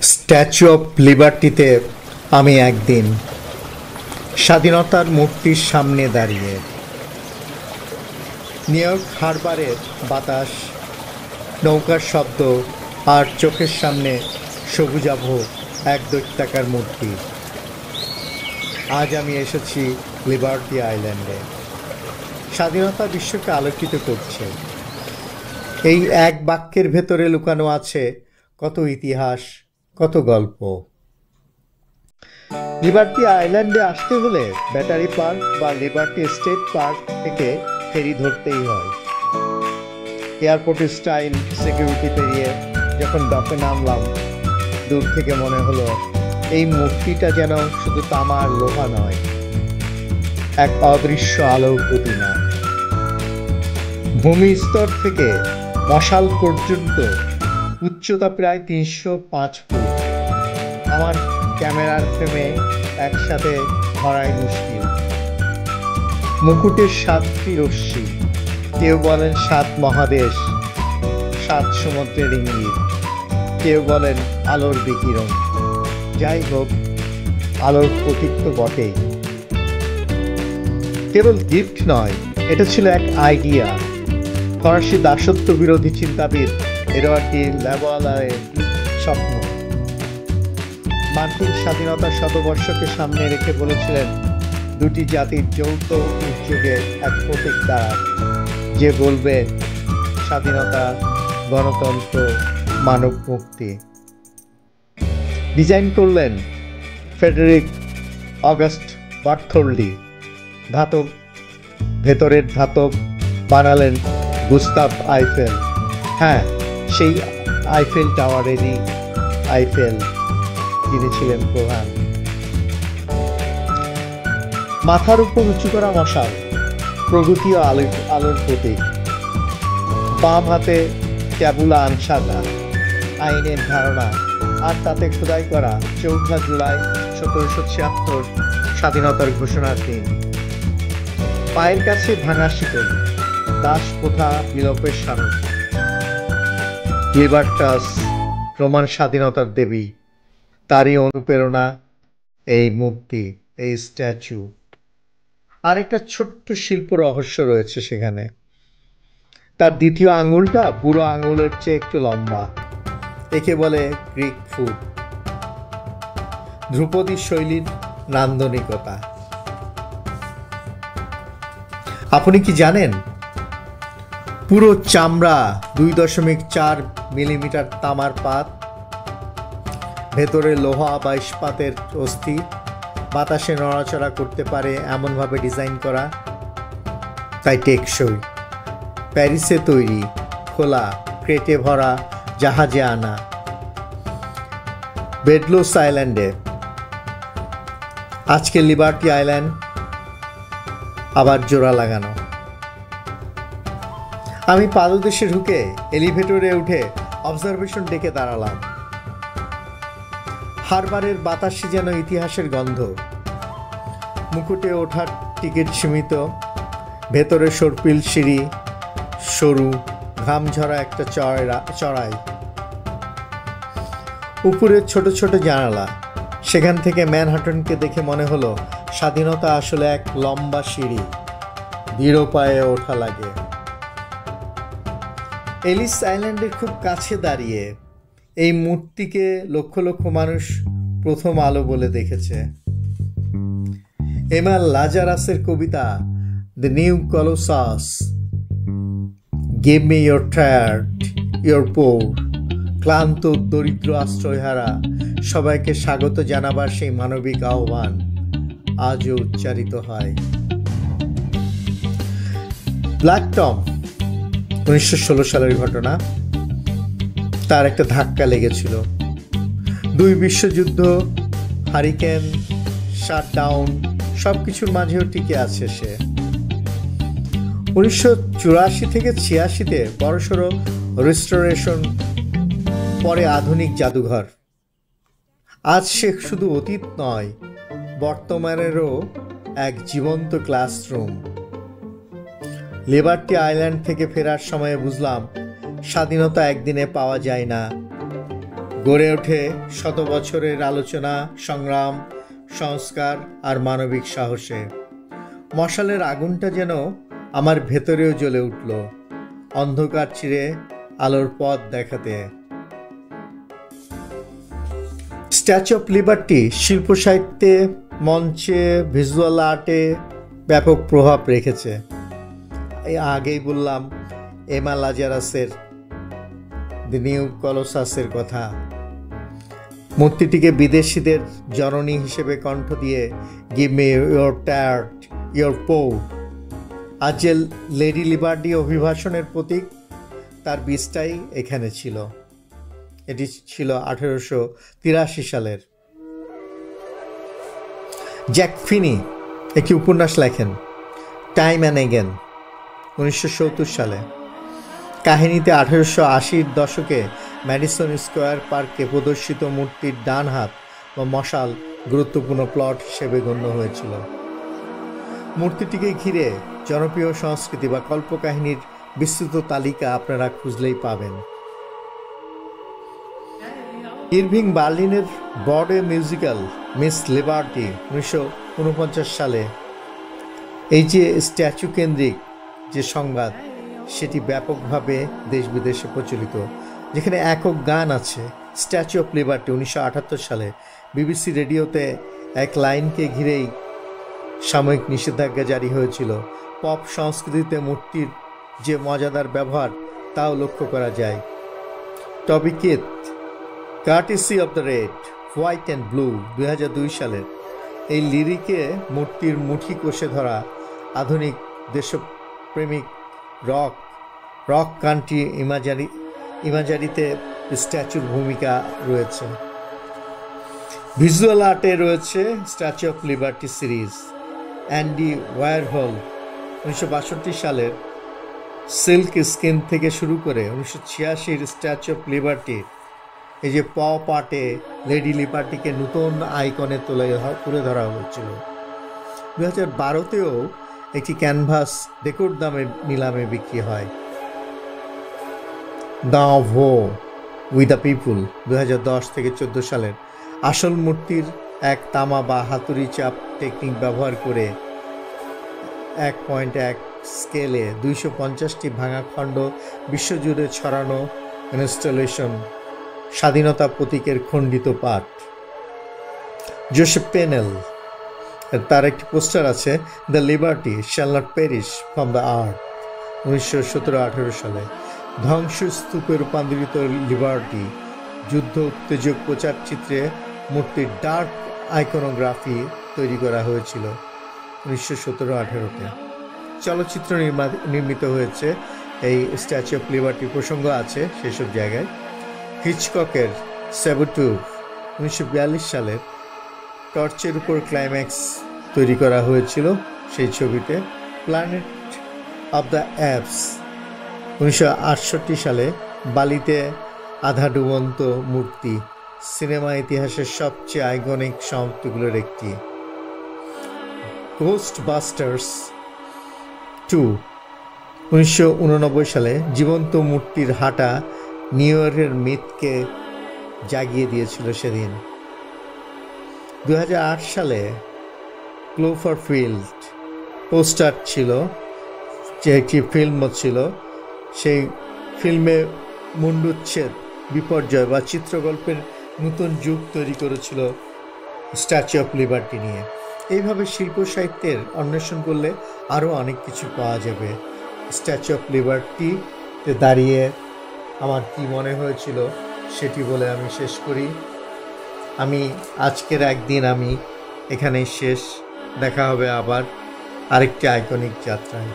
Statue of লিবার্টিতে আমি একদিন স্বাধীনতার মূর্তির সামনে দাঁড়িয়ে। নিউ ইয়র্ক হারবারের বাতাস, নৌকার শব্দ আর চোখের সামনে সবুজাভ এক দৈত্যাকার মূর্তি। আজ আমি এসেছি লিবার্টি আইল্যান্ডে। স্বাধীনতা বিশ্বকে আলোকিত করছে। এই এক বাক্যের ভেতরে লুকানো আছে কত ইতিহাস, কত গল্প। লিবার্টি আইল্যান্ডে আসতে হলে ব্যাটারি পার্ক বা লিবার্টি স্টেট পার্ক থেকে ফেরি ধরতেই হয়। এয়ারপোর্ট স্টাইল সিকিউরিটি পেরিয়ে যখন ডকে নামলাম, দূর থেকে মনে হলো এই মূর্তিটা যেন শুধু তামার লোহা নয়, এক অদৃশ্য আলোর প্রতিমা। ভূমিস্তর থেকে মশাল পর্যন্ত উচ্চতা প্রায় 305 ফুট। আমার ক্যামেরার ফ্রেমে একসাথে ধরাই মুশকিল। মুকুটের 7টি রশ্মি, কেউ বলেন 7 মহাদেশ, 7 সমুদ্রের ইঙ্গিত, কেউ বলেন আলোর বিকিরণ। যাই হোক, আলোর প্রতীক তো বটেই। কেবল গিফট নয়, এটা ছিল এক আইডিয়া। ফরাসি দাসত্ব বিরোধী চিন্তাবিদ এডওয়ার্ড ডি লাভোয়ালের স্বপ্ন। মার্কিন স্বাধীনতার শতবর্ষকে সামনে রেখে বলেছিলেন, দুটি জাতির যৌথ উদ্যোগের এক প্রতীক দাঁড়াক, যে বলবে স্বাধীনতা, গণতন্ত্র, মানব মুক্তি। ডিজাইন করলেন ফ্রেডেরিক অগাস্ট বার্থোল্ডি। ধাতব, ভেতরের ধাতব বানালেন গুস্তাভ আইফেল। হ্যাঁ, সেই আইফেল টাওয়ারেরই আইফেল, তিনি ছিলেন প্রধান। মাথার উপর উঁচু করা মশাল, প্রগতি ও আলোর প্রতীক। বাম হাতে ট্যাবুলা আনসাদা, আইনের ধারণা, আর তাতে খোদাই করা 4 জুলাই 1776 স্বাধীনতার ঘোষণার দিন। পায়ের কাছে ভাঙা শিকল, দাস প্রথা বিলোপের স্মারক। লিবার্টাস, রোমান স্বাধীনতার দেবী, তারই অনুপ্রেরণা এই মূর্তি, এই স্ট্যাচু। আর একটা ছোট্ট শিল্প রহস্য রয়েছে সেখানে। তার দ্বিতীয় আঙুলটা বুড়ো আঙুলের চেয়ে একটু লম্বা। একে বলে গ্রিক ফুট। ধ্রুপদী শৈলীর নান্দনিকতা। আপনি কি জানেন, পুরো চামড়া 2.4 মিলিমিটার তামার পাত, ভেতরে লোহা বা ইস্পাতের অস্থি, বাতাসে নড়াচড়া করতে পারে এমনভাবে ডিজাইন করা, তাই টেকসই। প্যারিসে তৈরি, খোলা, ক্রেটে ভরা, জাহাজে আনা। বেডলোস আইল্যান্ডে, আজকে লিবার্টি আইল্যান্ড আবার জোড়া লাগানো। আমি পাদদেশে ঢুকে এলিভেটরে উঠে অবজারভেশন ডেকে দাঁড়ালাম। হারবারের বাতাসে যেন ইতিহাসের গন্ধ। মুকুটে ওঠার টিকিট সীমিত, ভেতরে সর্পিল সিঁড়ি, সরু, ঘাম ঝরা একটা চড়াই। উপরে ছোট ছোট জানালা। সেখান থেকে ম্যানহাটনকে দেখে মনে হলো স্বাধীনতা আসলে এক লম্বা সিঁড়ি, দৃঢ় পায়ে ওঠা লাগে। এলিস আইল্যান্ডের খুব কাছে দাঁড়িয়ে এই মূর্তিকে লক্ষ লক্ষ মানুষ প্রথম আলো বলে দেখেছে। এমা লাজারাসের কবিতা the new colossus, give me your tired, your poor, ক্লান্ত দরিদ্র আশ্রয়হারা সবাইকে স্বাগত জানাবার সেই মানবিক আহ্বান আজও উচ্চারিত হয়। ব্ল্যাক টম 1916 সালের ঘটনা। তার একটা ধাক্কা লেগেছিল। 2 বিশ্বযুদ্ধ, হারিকেন, শাটডাউন, সবকিছুর মাঝেও টিকে আছে সে। 1984 থেকে 86-তে বড়সড় রেস্টোরেশন, পরে আধুনিক জাদুঘর। আজ সে শুধু অতীত নয়, বর্তমানেরও এক জীবন্ত ক্লাসরুম। লিবার্টি আইল্যান্ড থেকে ফেরার সময়ে বুঝলাম, স্বাধীনতা একদিনে পাওয়া যায় না, গড়ে ওঠে শত বছরের আলোচনা, সংগ্রাম, সংস্কার আর মানবিক সাহসে। মশালের আগুনটা যেন আমার ভেতরেও জ্বলে উঠল, অন্ধকার চিরে আলোর পথ দেখাতে। স্ট্যাচু অফ লিবার্টি শিল্প সাহিত্যে, মঞ্চে, ভিজুয়াল আর্টে ব্যাপক প্রভাব রেখেছে। আগেই বললাম এমা লাজারাসের দি নিউ কলোসাসের কথা। মূর্তিটিকে বিদেশিদের জননী হিসেবে কণ্ঠ দিয়ে give me your tired your পো, আজ যে লেডি লিবার্টি অভিভাষণের প্রতীক, তার বীজটাই এখানে ছিল। এটি ছিল 1883 সালের। জ্যাক ফিনি একটি উপন্যাস লেখেন, টাইম অ্যান্ড এগেন, 1970 সালে। কাহিনীতে 1880-র দশকে ম্যাডিসন স্কোয়ার পার্কে প্রদর্শিত মূর্তির ডান হাত বা মশাল গুরুত্বপূর্ণ প্লট হিসেবে গণ্য হয়েছিল। মূর্তিটিকে ঘিরে জনপ্রিয় সংস্কৃতি বা কল্পকাহিনীর বিস্তৃত তালিকা আপনারা খুঁজলেই পাবেন। ইরভিং বার্লিনের ব্রডওয়ে মিউজিক্যাল মিস লিবার্টি 1949 সালে এই যে স্ট্যাচু কেন্দ্রিক যে সংবাদ, সেটি ব্যাপকভাবে দেশ বিদেশে প্রচলিত। যেখানে একক গান আছে, স্ট্যাচু অফ লিবার্টি 1978 সালে বিবিসি রেডিওতে এক লাইনকে ঘিরেই সাময়িক নিষেধাজ্ঞা জারি হয়েছিল। পপ সংস্কৃতিতে মূর্তির যে মজাদার ব্যবহার, তাও লক্ষ্য করা যায়। টবি Keith, কার্টিসি of the red, white and blue 2002 সালের এই লিরিকে মূর্তির মুঠি কষে ধরা আধুনিক দেশপ্রেমিক রক কান্ট্রি ইমাজারিতে স্ট্যাচুর ভূমিকা রয়েছে। ভিজুয়াল আর্টে রয়েছে statue of liberty series. Andy ওয়ারহল 1962 সালের সিল্ক স্কিন থেকে শুরু করে 1986-র স্ট্যাচু অফ লিবার্টি, এই যে পপ আর্টে লেডি লিবার্টিকে নতুন আইকনে তুলে ধরা হয়েছিল। 2012-তেও একটি ক্যানভাস রেকর্ড দামে নিলামে বিক্রি হয়। The vow with the people 2010 থেকে 14 সালের আসল মূর্তির এক তামা বা হাতুড়ি চাপ টেকনিক ব্যবহার করে 1.1 স্কেলে 250টি ভাঙা খণ্ড বিশ্বজুড়ে ছড়ানো ইনস্টলেশন, স্বাধীনতা প্রতীকের খণ্ডিত পাঠ। জোসেফ পেনেল, তার একটি পোস্টার আছে, the liberty shall not perish from the earth, 1917-18 সালে। ধ্বংসস্তূপে রূপান্তরিত লিবার্টি যুদ্ধ উত্তেজক প্রচার চিত্রে মূর্তির ডার্ক আইকনোগ্রাফি তৈরি করা হয়েছিল 1917-18-তে। চলচ্চিত্র নির্মিত হয়েছে এই স্ট্যাচু অফ লিবার্টি, প্রসঙ্গ আছে সেসব জায়গায়। হিচককের স্যাবুটুর 1942 সালের টর্চের উপর ক্লাইম্যাক্স তৈরি করা হয়েছিল সেই ছবিতে। প্ল্যানেট অফ দ্য অ্যাপস 1968 সালে বালিতে আধা ডুবন্ত মূর্তি, সিনেমা ইতিহাসের সবচেয়ে আইকনিক সমাপ্তিগুলোর একটি। ঘোস্টবাস্টার্স 2 1989 সালে জীবন্ত মূর্তির হাঁটা নিউ ইয়র্কের মিথকে জাগিয়ে দিয়েছিল সেদিন। 2008 সালে ক্লোভারফিল্ড পোস্টার ছিল, যে একটি ফিল্ম ছিল, সেই ফিল্মে মুন্ডুচ্ছেদ, বিপর্যয় বা চিত্রগল্পের নতুন যুগ তৈরি করেছিল স্ট্যাচু অফ লিবার্টি নিয়ে। এইভাবে শিল্প সাহিত্যের অন্বেষণ করলে আরও অনেক কিছু পাওয়া যাবে। স্ট্যাচু অফ লিবার্টিতে দাঁড়িয়ে আমার কি মনে হয়েছিল সেটি বলে আমি শেষ করি। আমি আজকের একদিন আমি এখানেই শেষ। দেখা হবে আবার আরেকটি আইকনিক যাত্রায়।